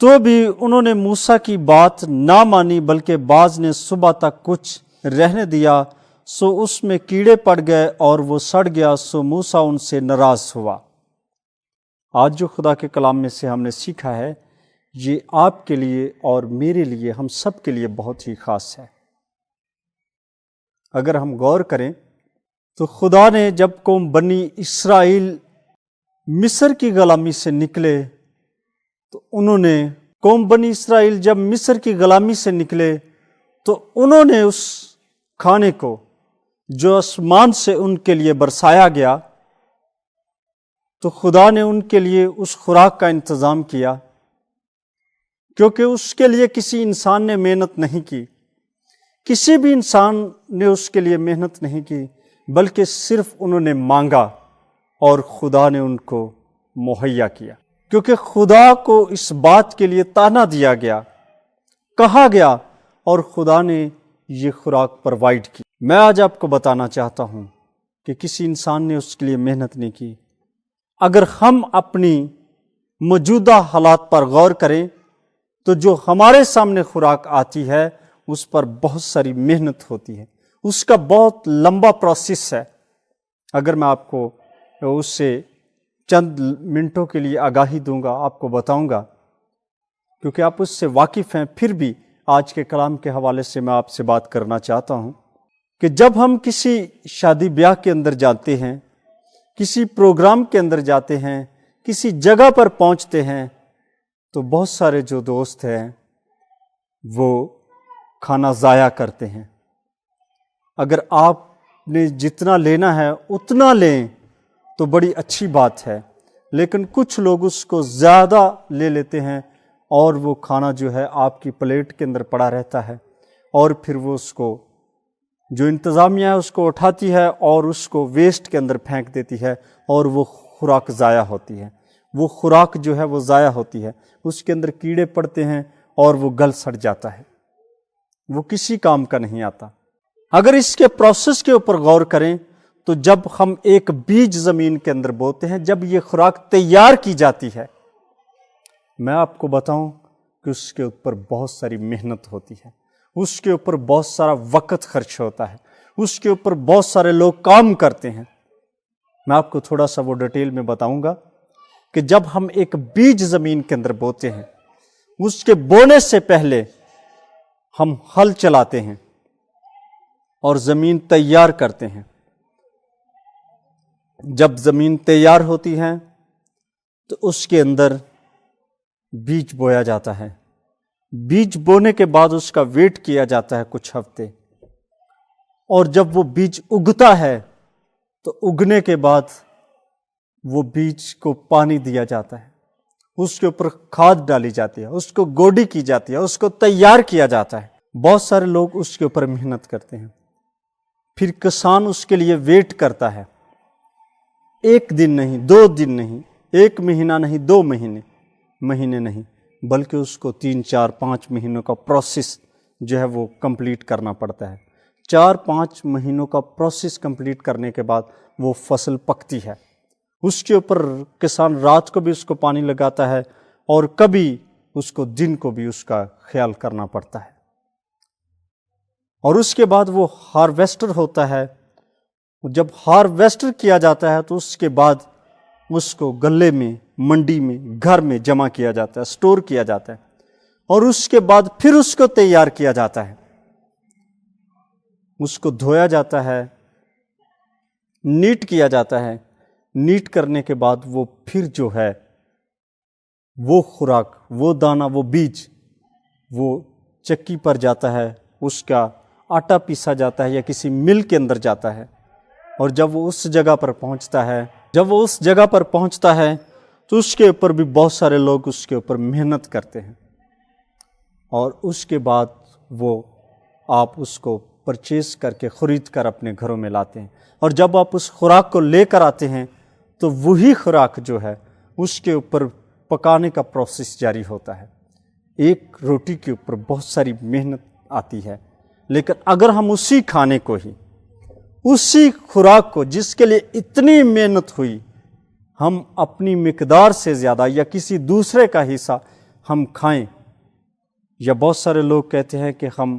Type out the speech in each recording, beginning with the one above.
تو بھی انہوں نے موسیٰ کی بات نہ مانی، بلکہ بعض نے صبح تک کچھ رہنے دیا، سو اس میں کیڑے پڑ گئے اور وہ سڑ گیا، سو موسیٰ ان سے ناراض ہوا۔ آج جو خدا کے کلام میں سے ہم نے سیکھا ہے، یہ آپ کے لیے اور میرے لیے، ہم سب کے لیے بہت ہی خاص ہے۔ اگر ہم غور کریں تو خدا نے جب قوم بنی اسرائیل مصر کی غلامی سے نکلے، تو انہوں نے قوم بنی اسرائیل جب مصر کی غلامی سے نکلے تو انہوں نے اس کھانے کو جو آسمان سے ان کے لیے برسایا گیا، تو خدا نے ان کے لیے اس خوراک کا انتظام کیا، کیونکہ اس کے لیے کسی انسان نے محنت نہیں کی، کسی بھی انسان نے اس کے لیے محنت نہیں کی، بلکہ صرف انہوں نے مانگا اور خدا نے ان کو مہیا کیا، کیونکہ خدا کو اس بات کے لیے تانا دیا گیا، کہا گیا، اور خدا نے یہ خوراک پروائیڈ کی۔ میں آج آپ کو بتانا چاہتا ہوں کہ کسی انسان نے اس کے لیے محنت نہیں کی۔ اگر ہم اپنی موجودہ حالات پر غور کریں تو جو ہمارے سامنے خوراک آتی ہے اس پر بہت ساری محنت ہوتی ہے، اس کا بہت لمبا پروسیس ہے۔ اگر میں آپ کو اس سے چند منٹوں کے لیے آگاہی دوں گا، آپ کو بتاؤں گا، کیونکہ آپ اس سے واقف ہیں، پھر بھی آج کے کلام کے حوالے سے میں آپ سے بات کرنا چاہتا ہوں کہ جب ہم کسی شادی بیاہ کے اندر جاتے ہیں، کسی پروگرام کے اندر جاتے ہیں، کسی جگہ پر پہنچتے ہیں، تو بہت سارے جو دوست ہیں وہ کھانا ضائع کرتے ہیں۔ اگر آپ نے جتنا لینا ہے اتنا لیں تو بڑی اچھی بات ہے، لیکن کچھ لوگ اس کو زیادہ لے لیتے ہیں اور وہ کھانا جو ہے آپ کی پلیٹ کے اندر پڑا رہتا ہے، اور پھر وہ اس کو جو انتظامیہ ہے اس کو اٹھاتی ہے اور اس کو ویسٹ کے اندر پھینک دیتی ہے، اور وہ خوراک ضائع ہوتی ہے۔ وہ خوراک جو ہے وہ ضائع ہوتی ہے، اس کے اندر کیڑے پڑتے ہیں اور وہ گل سڑ جاتا ہے، وہ کسی کام کا نہیں آتا۔ اگر اس کے پروسیس کے اوپر غور کریں تو جب ہم ایک بیج زمین کے اندر بوتے ہیں، جب یہ خوراک تیار کی جاتی ہے، میں آپ کو بتاؤں کہ اس کے اوپر بہت ساری محنت ہوتی ہے، اس کے اوپر بہت سارا وقت خرچ ہوتا ہے، اس کے اوپر بہت سارے لوگ کام کرتے ہیں۔ میں آپ کو تھوڑا سا وہ ڈیٹیل میں بتاؤں گا کہ جب ہم ایک بیج زمین کے اندر بوتے ہیں، اس کے بونے سے پہلے ہم ہل چلاتے ہیں اور زمین تیار کرتے ہیں۔ جب زمین تیار ہوتی ہے تو اس کے اندر بیج بویا جاتا ہے۔ بیج بونے کے بعد اس کا ویٹ کیا جاتا ہے کچھ ہفتے، اور جب وہ بیج اگتا ہے تو اگنے کے بعد وہ بیج کو پانی دیا جاتا ہے، اس کے اوپر کھاد ڈالی جاتی ہے، اس کو گوڈی کی جاتی ہے، اس کو تیار کیا جاتا ہے۔ بہت سارے لوگ اس کے اوپر محنت کرتے ہیں، پھر کسان اس کے لیے ویٹ کرتا ہے، ایک دن نہیں، 2 دن نہیں، 1 مہینہ نہیں، 2 مہینے نہیں، بلکہ اس کو 3 4 5 مہینوں کا پروسیس جو ہے وہ کمپلیٹ کرنا پڑتا ہے۔ 4-5 مہینوں کا پروسیس کمپلیٹ کرنے کے بعد وہ فصل پکتی ہے۔ اس کے اوپر کسان رات کو بھی اس کو پانی لگاتا ہے، اور کبھی اس کو دن کو بھی اس کا خیال کرنا پڑتا ہے۔ اور اس کے بعد وہ ہارویسٹر ہوتا ہے۔ جب ہارویسٹر کیا جاتا ہے تو اس کے بعد اس کو گلے میں، منڈی میں، گھر میں جمع کیا جاتا ہے، سٹور کیا جاتا ہے، اور اس کے بعد پھر اس کو تیار کیا جاتا ہے، اس کو دھویا جاتا ہے، نیٹ کیا جاتا ہے۔ نیٹ کرنے کے بعد وہ پھر جو ہے وہ خوراک، وہ دانہ، وہ بیج، وہ چکی پر جاتا ہے، اس کا آٹا پیسا جاتا ہے یا کسی مل کے اندر جاتا ہے، اور جب وہ اس جگہ پر پہنچتا ہے تو اس کے اوپر بھی بہت سارے لوگ اس کے اوپر محنت کرتے ہیں، اور اس کے بعد وہ آپ اس کو پرچیز کر کے، خرید کر اپنے گھروں میں لاتے ہیں، اور جب آپ اس خوراک کو لے کر آتے ہیں تو وہی خوراک جو ہے اس کے اوپر پکانے کا پروسیس جاری ہوتا ہے۔ ایک روٹی کے اوپر بہت ساری محنت آتی ہے، لیکن اگر ہم اسی کھانے کو ہی، اسی خوراک کو جس کے لیے اتنی محنت ہوئی، ہم اپنی مقدار سے زیادہ یا کسی دوسرے کا حصہ ہم کھائیں، یا بہت سارے لوگ کہتے ہیں کہ ہم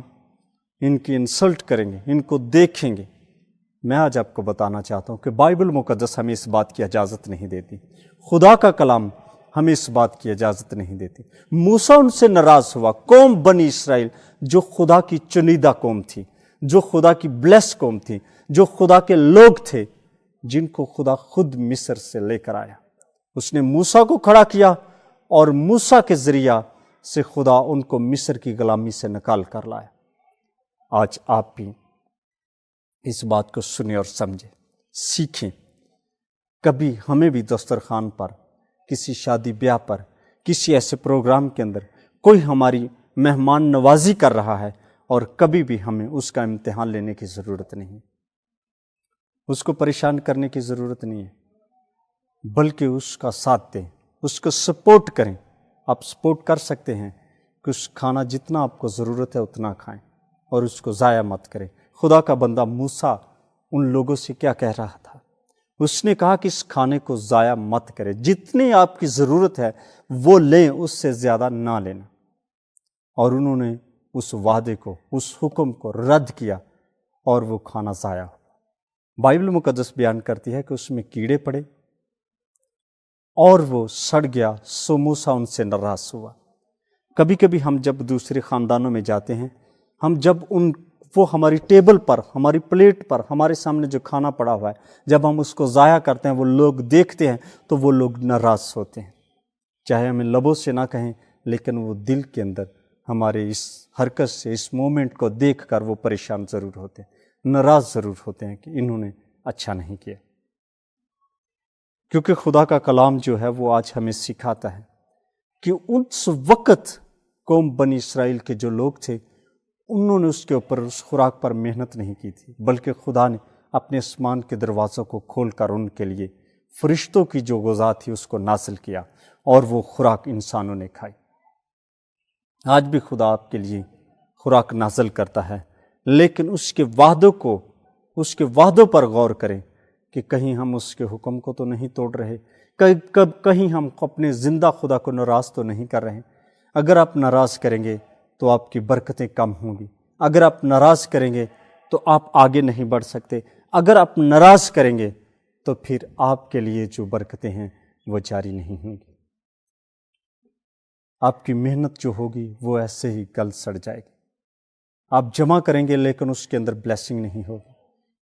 ان کی انسلٹ کریں گے، ان کو دیکھیں گے۔ میں آج آپ کو بتانا چاہتا ہوں کہ بائبل مقدس ہمیں اس بات کی اجازت نہیں دیتی، خدا کا کلام ہمیں اس بات کی اجازت نہیں دیتی۔ موسیٰ ان سے ناراض ہوا، قوم بنی اسرائیل جو خدا کی چنیدہ قوم تھی، جو خدا کی بلیس قوم تھی، جو خدا کے لوگ تھے، جن کو خدا خود مصر سے لے کر آیا۔ اس نے موسیٰ کو کھڑا کیا اور موسیٰ کے ذریعہ سے خدا ان کو مصر کی غلامی سے نکال کر لایا۔ آج آپ بھی اس بات کو سنیں اور سمجھیں، سیکھیں۔ کبھی ہمیں بھی دسترخوان پر، کسی شادی بیاہ پر، کسی ایسے پروگرام کے اندر کوئی ہماری مہمان نوازی کر رہا ہے، اور کبھی بھی ہمیں اس کا امتحان لینے کی ضرورت نہیں، اس کو پریشان کرنے کی ضرورت نہیں ہے، بلکہ اس کا ساتھ دیں، اس کو سپورٹ کریں۔ آپ سپورٹ کر سکتے ہیں کہ اس کھانا جتنا آپ کو ضرورت ہے اتنا کھائیں اور اس کو ضائع مت کریں۔ خدا کا بندہ موسیٰ ان لوگوں سے کیا کہہ رہا تھا؟ اس نے کہا کہ اس کھانے کو ضائع مت کریں، جتنی آپ کی ضرورت ہے وہ لیں، اس سے زیادہ نہ لینا۔ اور انہوں نے اس وعدے کو، اس حکم کو رد کیا اور وہ کھانا ضائع ہوا۔ بائبل مقدس بیان کرتی ہے کہ اس میں کیڑے پڑے اور وہ سڑ گیا، سو موسیٰ ان سے ناراض ہوا۔ کبھی کبھی ہم جب دوسرے خاندانوں میں جاتے ہیں، ہم جب وہ ہماری ٹیبل پر، ہماری پلیٹ پر، ہمارے سامنے جو کھانا پڑا ہوا ہے، جب ہم اس کو ضائع کرتے ہیں، وہ لوگ دیکھتے ہیں تو وہ لوگ ناراض ہوتے ہیں۔ چاہے ہمیں لبوں سے نہ کہیں، لیکن وہ دل کے اندر ہمارے اس حرکت سے، اس مومنٹ کو دیکھ کر وہ پریشان ضرور ہوتے ہیں، ناراض ضرور ہوتے ہیں کہ انہوں نے اچھا نہیں کیا۔ کیونکہ خدا کا کلام جو ہے وہ آج ہمیں سکھاتا ہے کہ اس وقت قوم بنی اسرائیل کے جو لوگ تھے، انہوں نے اس کے اوپر، اس خوراک پر محنت نہیں کی تھی، بلکہ خدا نے اپنے آسمان کے دروازوں کو کھول کر ان کے لیے فرشتوں کی جو غذا تھی اس کو نازل کیا، اور وہ خوراک انسانوں نے کھائی۔ آج بھی خدا آپ کے لیے خوراک نازل کرتا ہے، لیکن اس کے وعدوں کو، اس کے وعدوں پر غور کریں کہ کہیں ہم اس کے حکم کو تو نہیں توڑ رہے، کہیں ہم اپنے زندہ خدا کو ناراض تو نہیں کر رہے۔ اگر آپ ناراض کریں گے تو آپ کی برکتیں کم ہوں گی، اگر آپ ناراض کریں گے تو آپ آگے نہیں بڑھ سکتے، اگر آپ ناراض کریں گے تو پھر آپ کے لیے جو برکتیں ہیں وہ جاری نہیں ہوں گی۔ آپ کی محنت جو ہوگی وہ ایسے ہی گل سڑ جائے گی۔ آپ جمع کریں گے لیکن اس کے اندر بلیسنگ نہیں ہوگی،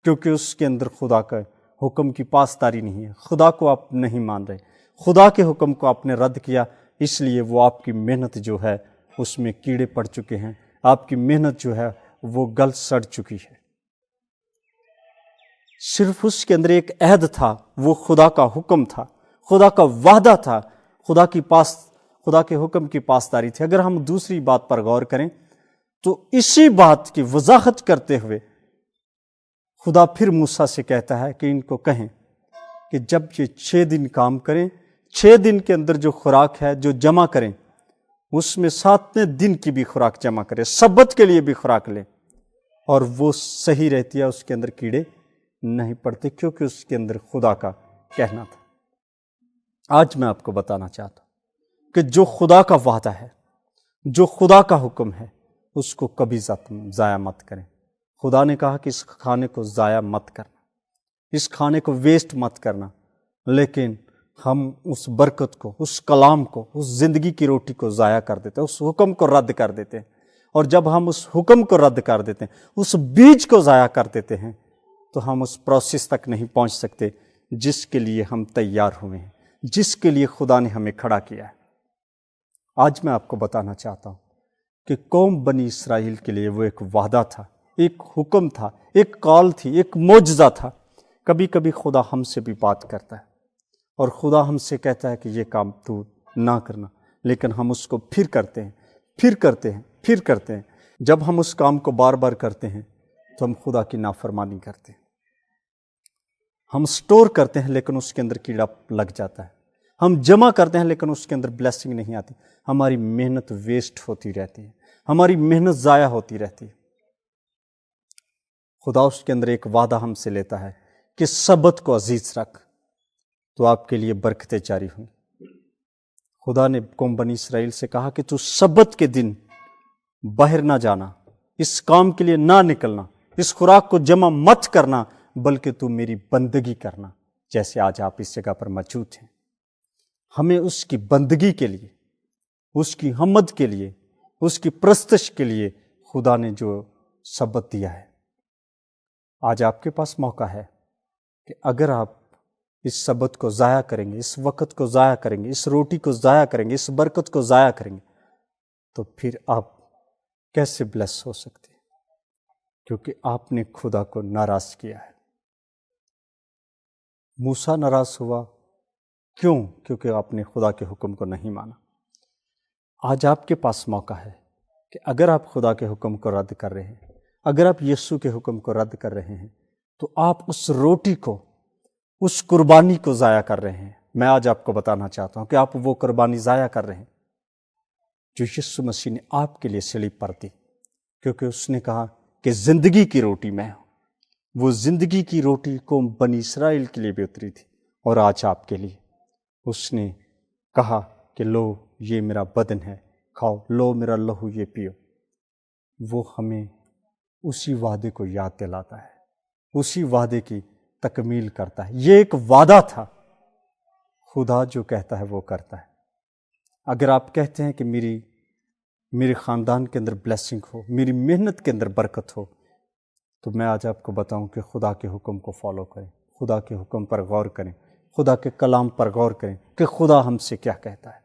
کیونکہ اس کے اندر خدا کا حکم کی پاسداری نہیں ہے۔ خدا کو آپ نہیں مان رہے، خدا کے حکم کو آپ نے رد کیا، اس لیے وہ آپ کی محنت جو ہے اس میں کیڑے پڑ چکے ہیں، آپ کی محنت جو ہے وہ گل سڑ چکی ہے۔ صرف اس کے اندر ایک عہد تھا، وہ خدا کا حکم تھا، خدا کا وعدہ تھا، خدا کے حکم کی پاسداری تھی۔ اگر ہم دوسری بات پر غور کریں تو اسی بات کی وضاحت کرتے ہوئے خدا پھر موسیٰ سے کہتا ہے کہ ان کو کہیں کہ جب یہ 6 دن کام کریں، 6 دن کے اندر جو خوراک ہے جو جمع کریں، اس میں 7ویں دن کی بھی خوراک جمع کریں، سبت کے لیے بھی خوراک لیں، اور وہ صحیح رہتی ہے، اس کے اندر کیڑے نہیں پڑتے، کیونکہ اس کے اندر خدا کا کہنا تھا۔ آج میں آپ کو بتانا چاہتا ہوں کہ جو خدا کا وعدہ ہے، جو خدا کا حکم ہے، اس کو کبھی ضائع مت کریں۔ خدا نے کہا کہ اس کھانے کو ضائع مت کرنا، اس کھانے کو ویسٹ مت کرنا، لیکن ہم اس برکت کو، اس کلام کو، اس زندگی کی روٹی کو ضائع کر دیتے ہیں، اس حکم کو رد کر دیتے ہیں۔ اور جب ہم اس حکم کو رد کر دیتے ہیں، اس بیج کو ضائع کر دیتے ہیں، تو ہم اس پروسیس تک نہیں پہنچ سکتے جس کے لیے ہم تیار ہوئے ہیں، جس کے لیے خدا نے ہمیں کھڑا کیا ہے۔ آج میں آپ کو بتانا چاہتا ہوں کہ قوم بنی اسرائیل کے لیے وہ ایک وعدہ تھا، ایک حکم تھا، ایک کال تھی، ایک معجزہ تھا۔ کبھی کبھی خدا ہم سے بھی بات کرتا ہے اور خدا ہم سے کہتا ہے کہ یہ کام تو نہ کرنا، لیکن ہم اس کو پھر کرتے ہیں، پھر کرتے ہیں، پھر کرتے ہیں۔ جب ہم اس کام کو بار بار کرتے ہیں تو ہم خدا کی نافرمانی کرتے ہیں۔ ہم سٹور کرتے ہیں لیکن اس کے اندر کیڑا لگ جاتا ہے، ہم جمع کرتے ہیں لیکن اس کے اندر بلیسنگ نہیں آتی، ہماری محنت ویسٹ ہوتی رہتی ہے، ہماری محنت ضائع ہوتی رہتی ہے۔ خدا اس کے اندر ایک وعدہ ہم سے لیتا ہے کہ سبت کو عزیز رکھ تو آپ کے لیے برکتیں جاری ہوں۔ خدا نے قوم بنی اسرائیل سے کہا کہ تو سبت کے دن باہر نہ جانا، اس کام کے لیے نہ نکلنا، اس خوراک کو جمع مت کرنا، بلکہ تو میری بندگی کرنا، جیسے آج آپ اس جگہ پر موجود ہیں۔ ہمیں اس کی بندگی کے لیے، اس کی حمد کے لیے، اس کی پرستش کے لیے خدا نے جو سبت دیا ہے، آج آپ کے پاس موقع ہے کہ اگر آپ اس سبت کو ضائع کریں گے، اس وقت کو ضائع کریں گے، اس روٹی کو ضائع کریں گے، اس برکت کو ضائع کریں گے، تو پھر آپ کیسے بلیس ہو سکتے ہیں؟ کیونکہ آپ نے خدا کو ناراض کیا ہے۔ موسیٰ ناراض ہوا کیوں؟ کیونکہ آپ نے خدا کے حکم کو نہیں مانا۔ آج آپ کے پاس موقع ہے کہ اگر آپ خدا کے حکم کو رد کر رہے ہیں، اگر آپ یسوع کے حکم کو رد کر رہے ہیں، تو آپ اس روٹی کو، اس قربانی کو ضائع کر رہے ہیں۔ میں آج آپ کو بتانا چاہتا ہوں کہ آپ وہ قربانی ضائع کر رہے ہیں جو یسوع مسیح نے آپ کے لیے صلیب پر دی، کیونکہ اس نے کہا کہ زندگی کی روٹی میں ہوں۔ وہ زندگی کی روٹی قوم بنی اسرائیل کے لیے بھی اتری تھی، اور آج آپ کے لیے اس نے کہا کہ لو یہ میرا بدن ہے، کھاؤ، لو میرا لہو یہ پیو۔ وہ ہمیں اسی وعدے کو یاد دلاتا ہے، اسی وعدے کی تکمیل کرتا ہے۔ یہ ایک وعدہ تھا، خدا جو کہتا ہے وہ کرتا ہے۔ اگر آپ کہتے ہیں کہ میرے خاندان کے اندر بلیسنگ ہو، میری محنت کے اندر برکت ہو، تو میں آج آپ کو بتاؤں کہ خدا کے حکم کو فالو کریں، خدا کے حکم پر غور کریں، خدا کے کلام پر غور کریں کہ خدا ہم سے کیا کہتا ہے۔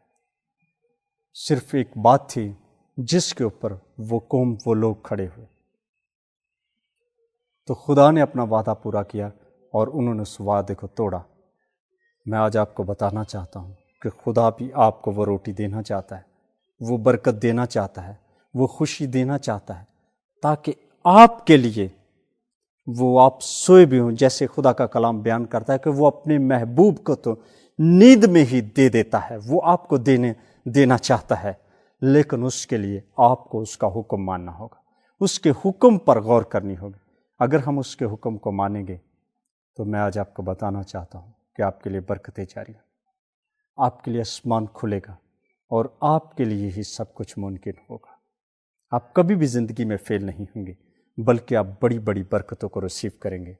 صرف ایک بات تھی جس کے اوپر وہ قوم، وہ لوگ کھڑے ہوئے، تو خدا نے اپنا وعدہ پورا کیا اور انہوں نے اس وعدے کو توڑا۔ میں آج آپ کو بتانا چاہتا ہوں کہ خدا بھی آپ کو وہ روٹی دینا چاہتا ہے، وہ برکت دینا چاہتا ہے، وہ خوشی دینا چاہتا ہے، تاکہ آپ کے لیے وہ آپ سوئے بھی ہوں۔ جیسے خدا کا کلام بیان کرتا ہے کہ وہ اپنے محبوب کو تو نیند میں ہی دے دیتا ہے، وہ آپ کو دینا چاہتا ہے، لیکن اس کے لیے آپ کو اس کا حکم ماننا ہوگا، اس کے حکم پر غور کرنی ہوگی۔ اگر ہم اس کے حکم کو مانیں گے تو میں آج آپ کو بتانا چاہتا ہوں کہ آپ کے لیے برکتیں جاری ہیں، آپ کے لیے آسمان کھلے گا، اور آپ کے لیے ہی سب کچھ ممکن ہوگا۔ آپ کبھی بھی زندگی میں فیل نہیں ہوں گے، بلکہ آپ بڑی بڑی برکتوں کو ریسیو کریں گے۔